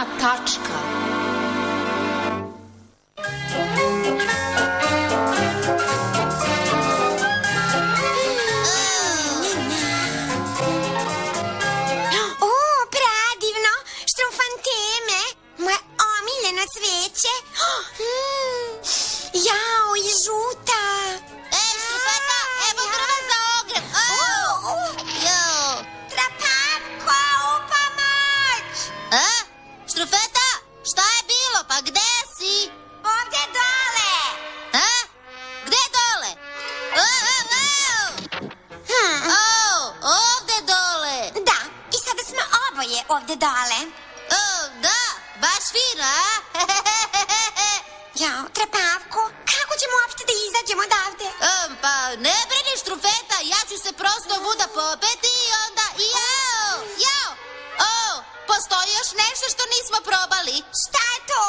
crvena tačka. Jao, i žuta. Štrufeta, evo drva za ogreb. Jao. Trapavko, upamać. Štrufeta, šta je bilo? Pa gde si? Ovdje dole. Gde dole? Ovde dole. Da, i sada smo oboje ovdje dole. Da, baš fino, a? Jao, Trapavko, kako ćemo uopšte da izađemo odavde? Pa ne brini, Štrufeta, ja ću se prosto vuda popeti i onda jao. Postoji još nešto što nismo probali. Šta je to?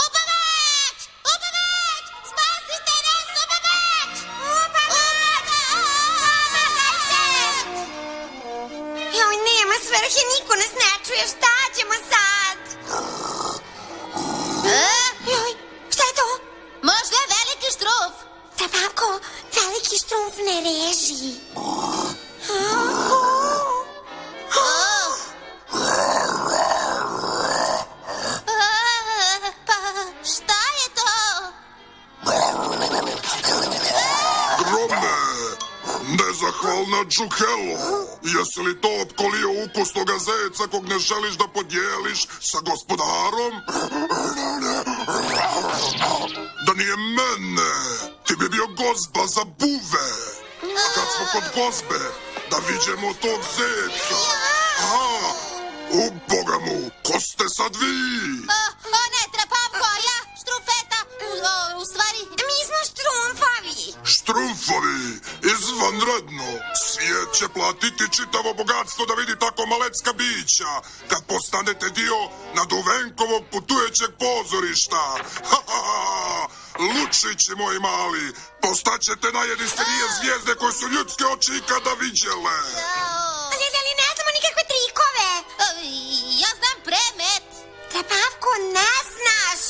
Upamać! Spasite nas, upamać! Joj, nema svrhe, niko nas ne čuje, šta ćemo sad? Joj, šta je to? Možda je veliki štruf. Trapavko, veliki štrumf ne reži. Pa šta je to? Grome, nezahvalna Džukelo, jesi li to opkolio ukusnoga zeca kog ne želiš da podijeliš sa gospodarom? Da nije mene, ti bi bio gozba za buve. A kad smo kod gozbe, da viđemo tog zeca. Aha, u boga mu, ko ste sad vi? Ne, Trapavko, a ja, Štrufeta, u stvari... Mi smo štrumfovi. Štrumfovi, izvanredno. Svijet će platiti čitavo bogatstvo da vidi tako malecka bića kad postanete dio naduvenkovog putujećeg pozorišta. Lučići moji mali, postaćete najjedinstvenije zvijezde koje su ljudske oči ikada viđele. Ali ne znamo nikakve trikove. Ja znam premet. Trapavko, ne znaš.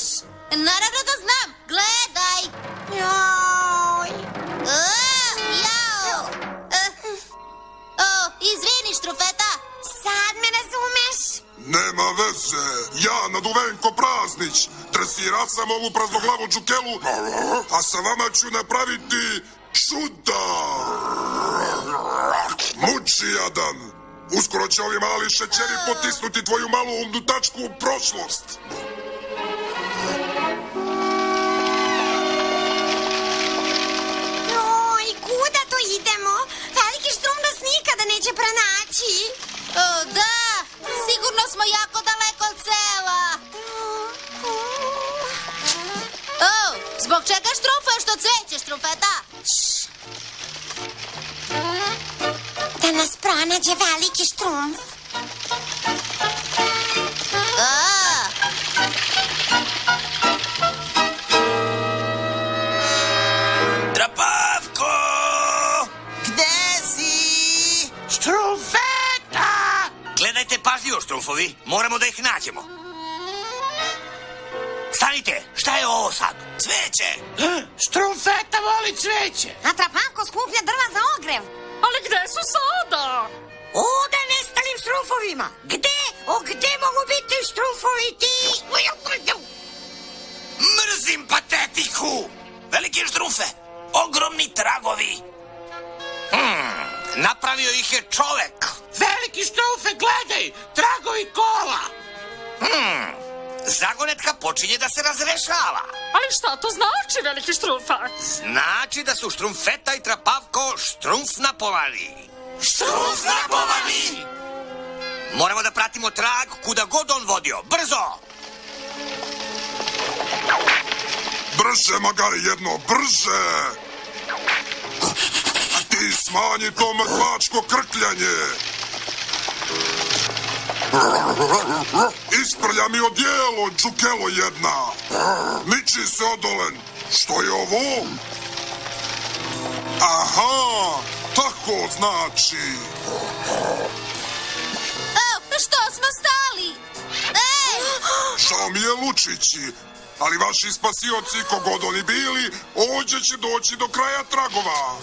Naravno da znam, gledaj. Joj. Jao. Izvini, Štrufeta. Sad me razumeš? Nema veze, ja naduvenko Praznić dresira sam ovu praznoglavu Džukelu, a sa vama ću napraviti čuda. Muči jadan, uskoro će ovi mali šećeri potisnuti tvoju malu umnu tačku u prošlost. Joj, kuda to idemo? Veliki štrum nas nikada neće pronaći. Da, sigurno smo jako daleko od sela. Zbog čega štrumfuješ to cveće, Štrufeta? Da nas pronađe veliki štrumf. Trapavko! Gde si? Štrumfeta! Gledajte pažljivo, štrumfovi. Moramo da ih nađemo. Stanite, šta je ovo sad? Cveće! Štrumfeta voli cveće. A Trapavko skuplja drva za ogrev. Ali gde su sada? Ovde nestalim štrumfovima. Gde mogu biti štrumfovi ti? Mrzim patetiku! Veliki štrumfe, ogromni tragovi. Napravio ih je čovek. Veliki štrumfe, gledaj, tragovi kola. Zagonetka počinje da se razrešava. Ali šta to znači, veliki štrumfa? Znači da su Štrumfeta i Trapavko štrumfnapovani. Štrumfnapovani! Moramo da pratimo trag kuda god on vodio. Brzo! Brže, magari, jedno, brže! A ti smanji to mrtvačko krkljanje! Isprlja mi odijelo, Džukelo jedna! Miči se odolen! Što je ovo? Aha! Tako znači! Što smo stali? je Lučići, ali vaši spasioci, kogod oni bili, ovdje će doći do kraja tragova.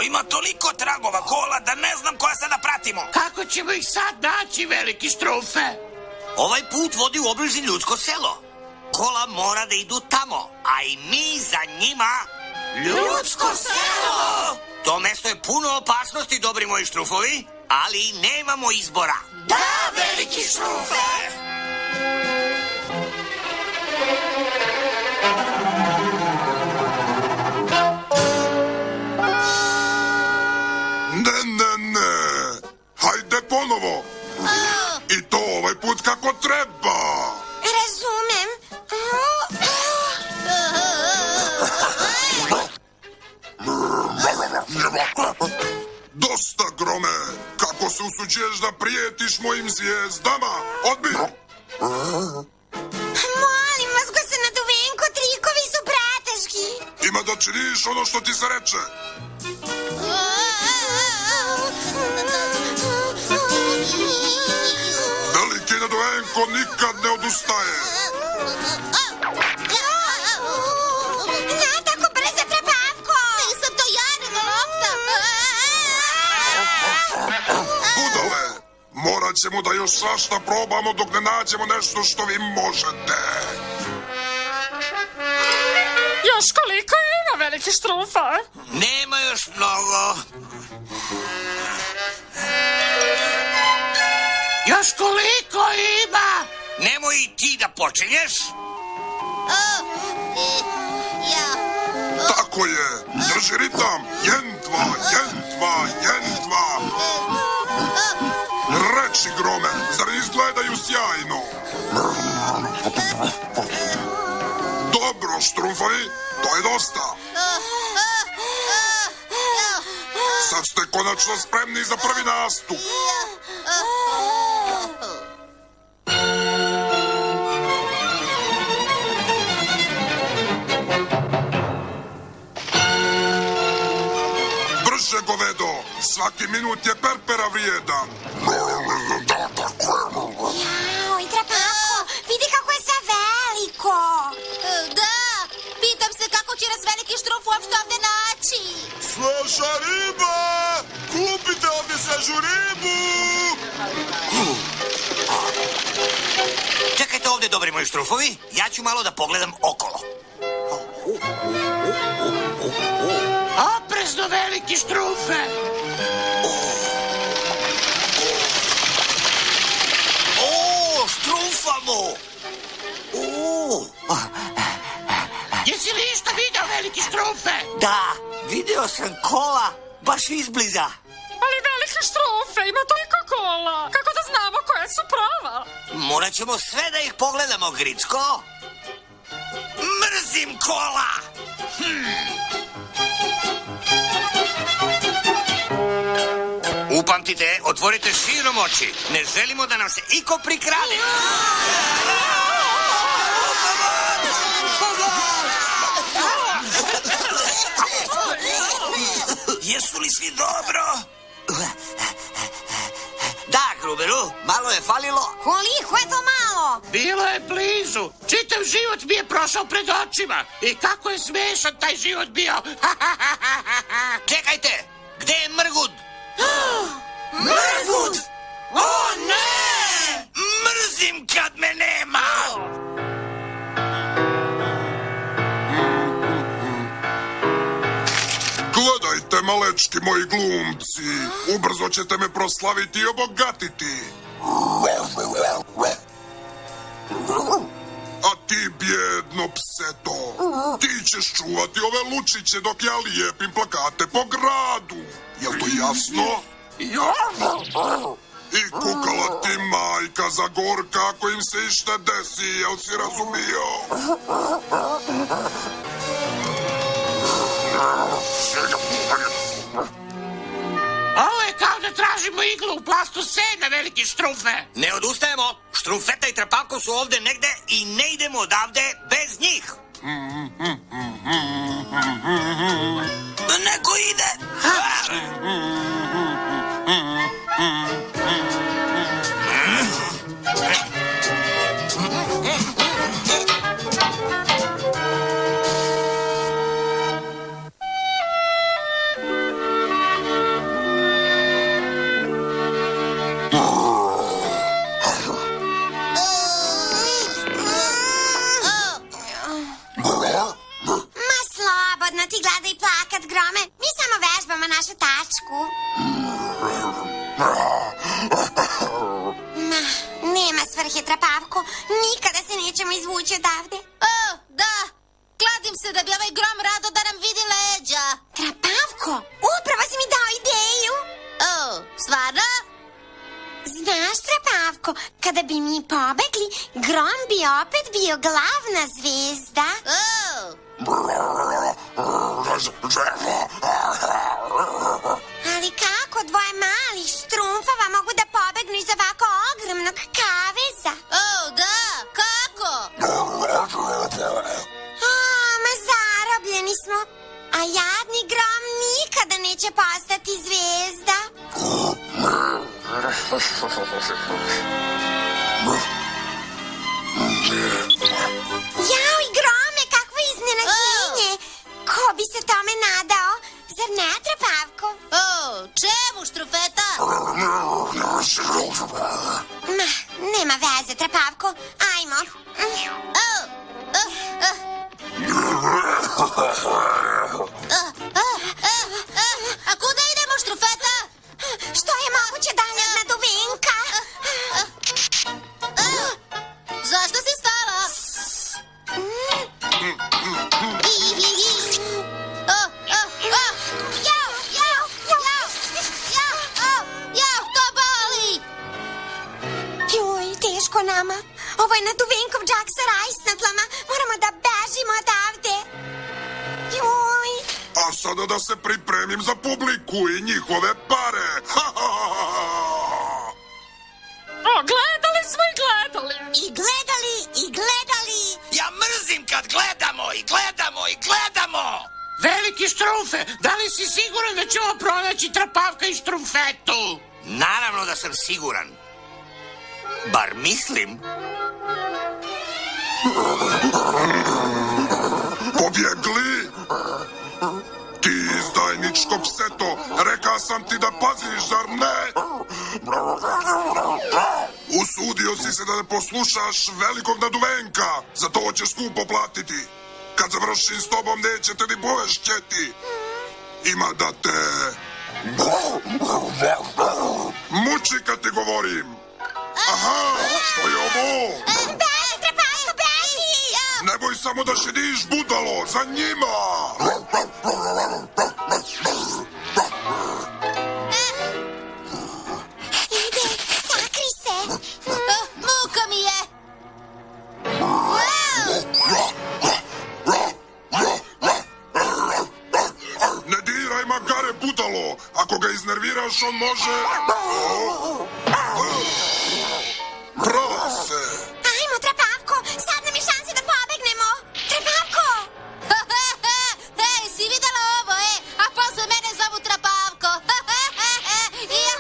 Ima toliko tragova kola da ne znam koja se da pratimo. Kako ćemo ih sad naći, veliki Štrufe? Ovaj put vodi u obližnje ljudsko selo. Kola mora da idu tamo, a i mi za njima... Ljudsko selo! To mesto je puno opasnosti, dobri moji Štrufovi, ali nemamo izbora. Da, veliki Štrufe! Ne. Hajde ponovo. I to ovaj put kako treba. Razumem. Dosta, Grome. Kako se usuđuješ da prijetiš mojim zvijezdama? Odbi! Molim vas, gospodina Duvenko, trikovi su brataški. Ima da činiš ono što ti se reče. Veliki Nedovenko nikad ne odustaje. Ne tako brzo, Trapavko. Nisam to ja, nego lopta. Budale, morat ćemo da još svašta probamo dok ne nađemo nešto što vi možete. Još koliko ima, veliki Štrufa? Nema još mnogo. Još koliko ima? Nemoj i ti da počinješ. Tako je, drži ritam. Jentva. Reči, Grome, zar izgledaju sjajno? Dobro, Štrufovi, to je dosta. Sad ste konačno spremni za prvi nastup. Brže, govedo, svaki minut je perpera vrijedan. Jao, i Trapavko, vidi kako je sve veliko. Da, pitam se kako će nas veliki Štruf uopšte ovde naći. Sveža riba! Kupite ovdje svežu ribu! Čekajte ovdje, dobri moji Štrufovi. Ja ću malo da pogledam okolo. Oprezno, veliki Štrufe! O, Štrufamo! Jesi li išta vidio, veliki Štrufe? Da, video sam kola baš izbliza. Ali veliki Štrufe, ima toliko kola. Kako da znamo koja su prava? Morat ćemo sve da ih pogledamo, Gricko. Mrzim kola! Upamtite, otvorite širom oči. Ne želimo da nam se iko prikrade. Jesu li svi dobro? Da, Gruberu, malo je falilo. Koliko je to malo? Bilo je blizu. Čitav život mi je prošao pred očima. I kako je smešan taj život bio. Čekajte, gde je Mrgud? Mrgud! O, ne! Mrzim kad me nema! Gledajte, malečki moji glumci, ubrzo ćete me proslaviti i obogatiti. A ti, bjedno pseto, ti ćeš čuvati ove lučiće dok ja lijepim plakate po gradu. Jel to jasno? I kukala ti majka za Gorka ako im se išta desi, jel si razumio? tražimo iglu u plastu sena, veliki Štrufe. Ne odustajemo. Štrumfeta i Trepavko su ovde negde i ne idemo odavde bez njih. Neko ide. Ma slobodno, ti gledaj plakat, Grome. Mi samo vežbamo našu tačku. Ma, nema svrhe, Trepavko. Nikada se nećemo izvući odavde. O, da. Kladim se da bi ovaj Grom rado da nam vidi leđa. Trepavko, upravo si mi dao ideju. O, stvarno? Znaš, Trepavko, kada bi mi pobegli, Grom bi opet bio glavna zvezda. O, Ali kako dvoje malih štrumfova mogu da pobegnu iz ovako ogromnog kaveza? o, da. Kako? Ma zarobljeni smo. A jadni Grom nikada neće postati zvezda. Jao i Grome, kakvo iznenađenje. Ko bi se tome nadao? Zar ne, Trepavko? O, čemu, Štrufeta? Ma, nema veze, Trepavko. Ajmo. A kuda idemo, Štrufeta? Što je moguće dalje od naduvenka? Zašto si stala? Jao, to boli! Joj, teško nama. Ovo je naduvenkov džak sa rajsnatlama. Moramo da bežimo odavde. Joj. A sada da se pripremim za publiku i njihove pare. O, gledali smo i gledali. I gledali, i gledali. Ja mrzim kad gledamo i gledamo i gledamo. Veliki Štrufe, da li si siguran da ćemo pronaći Trepavka i Štrumfetu? Naravno da sam siguran. Bar mislim. Pobjegli? Ti izdajničko pseto, reka sam ti da paziš, zar ne? Usudio si se da ne poslušaš velikog naduvenka, za to ćeš skupo platiti. Kad završim s tobom nećete ni bolešćeti. Ima da te muči kad ti govorim. Aha, što je ovo? Beži, Trepavko, beži. Nemoj samo da šediš, budalo, za njima! Ide, sakri se. Muka mi je! Ne diraj magare, budalo! Ako ga iznerviraš, on može... Prase! Ajmo, Trepavko, sad nam je šanse da pobegnemo. Trepavko! Ej, si videla ovo, a posle mene zovu Trepavko.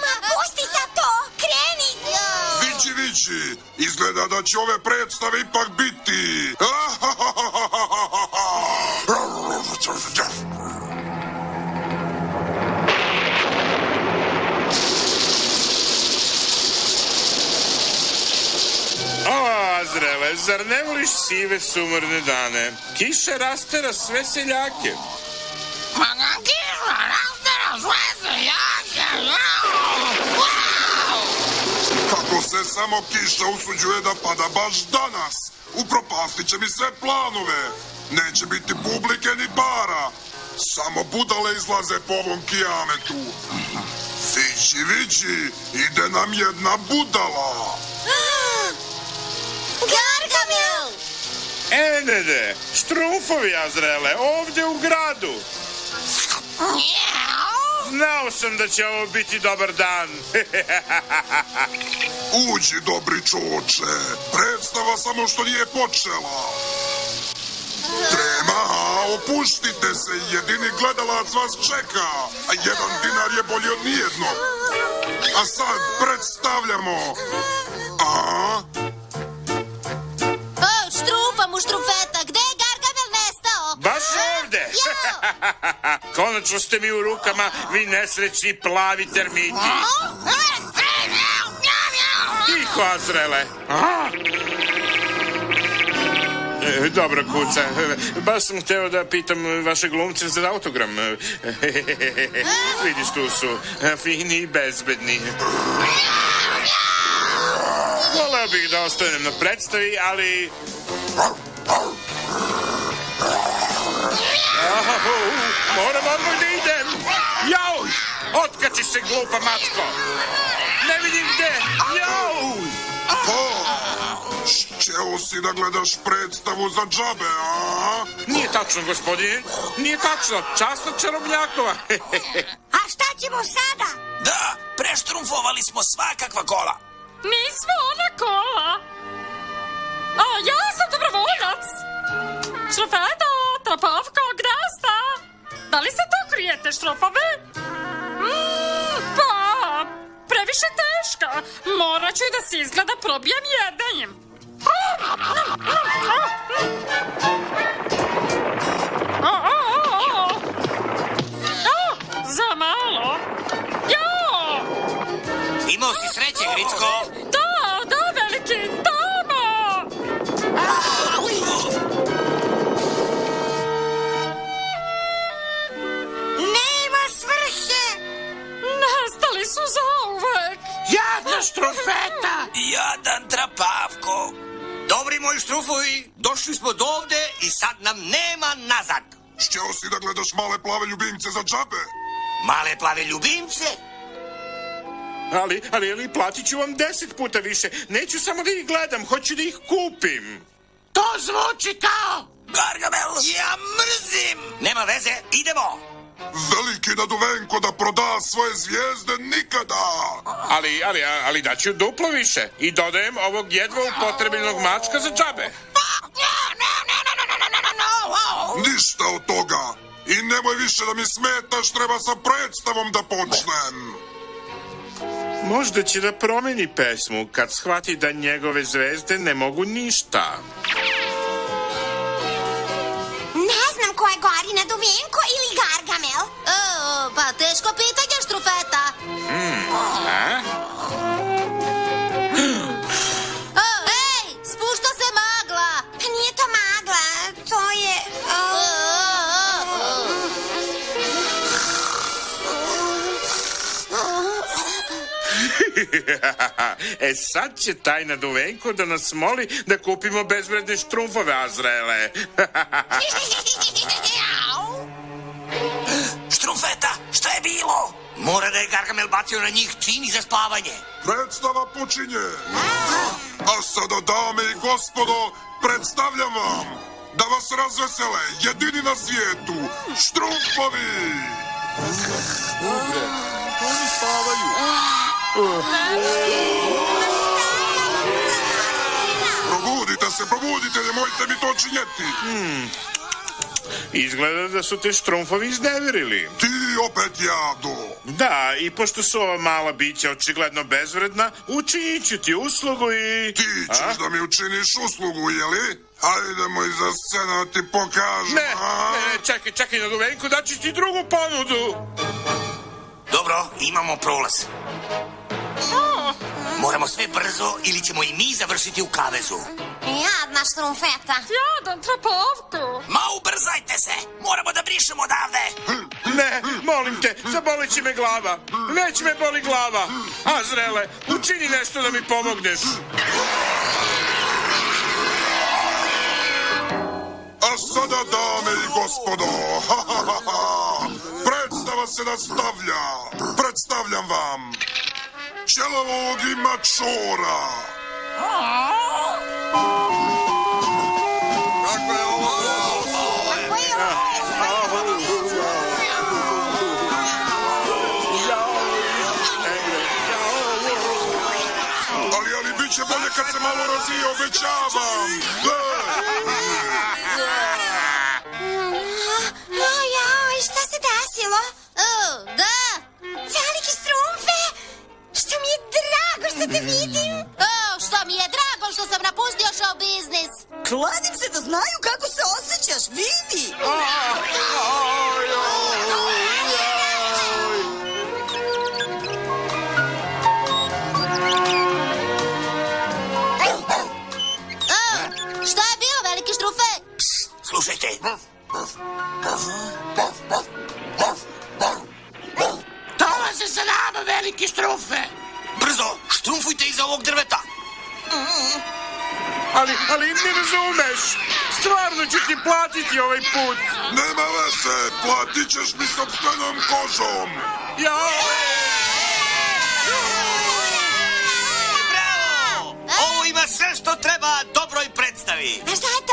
Ma, pusti sad to, kreni. Vići, vići! Izgleda da će ove predstave ipak biti... O, Azrele, zar ne voliš sive sumorne dane? Kiša rastera sve seljake. Kako se samo kiša usuđuje da pada baš danas? Upropastit će mi sve planove. Neće biti publike ni para. Samo budale izlaze po ovom kijametu. Vići, vići, ide nam jedna budala. Gargamel! Štrumfovi, Azrele, ovdje u gradu. Znao sam da će ovo biti dobar dan. Uđi, dobri čoče. Predstava samo što nije počela. Trema, opuštite se, jedini gledalac vas čeka, a 1 dinar je bolji od nijednog. A sad predstavljamo... O, štrufa mu štrufeta, gde je Gargamel nestao? Baš ovde. Konačno ste mi u rukama, vi nesrećni plavi termiti. Tiho, Azrele. Dobro, kuca. Baš sam hteo da pitam vaše glumce za autogram. Vidiš, tu su fini i bezbedni. Voleo bih da ostanem na predstavi, ali... Moram odmah da idem. Jauj! Otkači se, glupa mačko. Ne vidim gde. Jauj! Hteo si da gledaš predstavu za džabe, a? Nije tačno, gospodine. Nije tačno. Čast od čarobnjakova. A šta ćemo sada? Da, preštrumfovali smo svakakva kola. Nismo ona kola. A ja sam dobrovoljac. Štrofeto, Trapovko, gde ste? Da li se to krijete, štrofove? Pa, previše teška. Morat ću da se izgleda probijem jedenjem. Za malo. Imao si sreće, Gricko. Da, veliki, tamo. Nema svrhe. Nestali su zauvek. Jadna štrufeta! Jadan Trapavko. Dobri moji štrufovi, došli smo do ovde i sad nam nema nazad. Hteo si da gledaš male plave ljubimce za džabe? Male plave ljubimce? Ali platit ću vam 10 puta više. Neću samo da ih gledam, hoću da ih kupim. To zvuči kao... Gargamel, ja mrzim. Nema veze, idemo. Veliki Naduvenko da proda svoje zvijezde nikada. Ali daću duplo više. I dodajem ovog jedva upotrebljenog mačka za džabe. Ništa od toga. I nemoj više da mi smetaš, treba sa predstavom da počnem. Možda će da promeni pesmu kad shvati da njegove zvezde ne mogu ništa. Ne znam ko je gori, Naduvenko ili Gargamel. O, pa teško pitanje, štrufeta. O, ej, spušta se magla. Pa nije to magla, to je... Sad će taj Naduvenko da nas moli da kupimo bezvredne štrumfove, Azrele. Štrufeta, šta je bilo? Mora da je Gargamel bacio na njih čini za spavanje. Predstava počinje. A sada, dame i gospodo, predstavljam vam da vas razvesele jedini na svijetu štrumfovi. Oni spavaju. Probudite, nemojte mi to činjeti. Izgleda da su te štrumfovi izneverili. Ti opet, jado. Da, i pošto su ova mala bića očigledno bezvredna, učinit ću ti uslugu i... Ti ćeš da mi učiniš uslugu, jeli? Hajdemo iza scena da ti pokažem. Ne, čekaj, Naduvenko, daću ti drugu ponudu. Dobro, imamo prolaz. Moramo sve brzo ili ćemo i mi završiti u kavezu. Jadna štrumfeta. Jadan Trapovko. Ma ubrzajte se, moramo da brišemo odavde. Ne, molim te, zabolit će me glava. Već me boli glava. Azrele, učini nešto da mi pomogneš. A sada, dame i gospodo, predstava se nastavlja. Predstavljam vam Ćelavog i Mačora. Kako je ovo? kad se malo razvije, obećavam. Ojoj, šta se desilo? Da. Veliki Strumfe, što mi je drago što te vidim. Što mi je drago što sam napustio show biznis. Kladim se da znaju kako se osjećaš, vidi! Šta je bilo, veliki štrufe? Slušajte. Dolaze za nama, veliki štrufe. Brzo, štrumfujte iza ovog drveta. Ali ne razumeš. Stvarno ću ti platiti ovaj put. Nema veze, platit ćeš mi sopstvenom kožom. Jao! Bravo! Ovo ima sve što treba dobroj predstavi. A šta je to?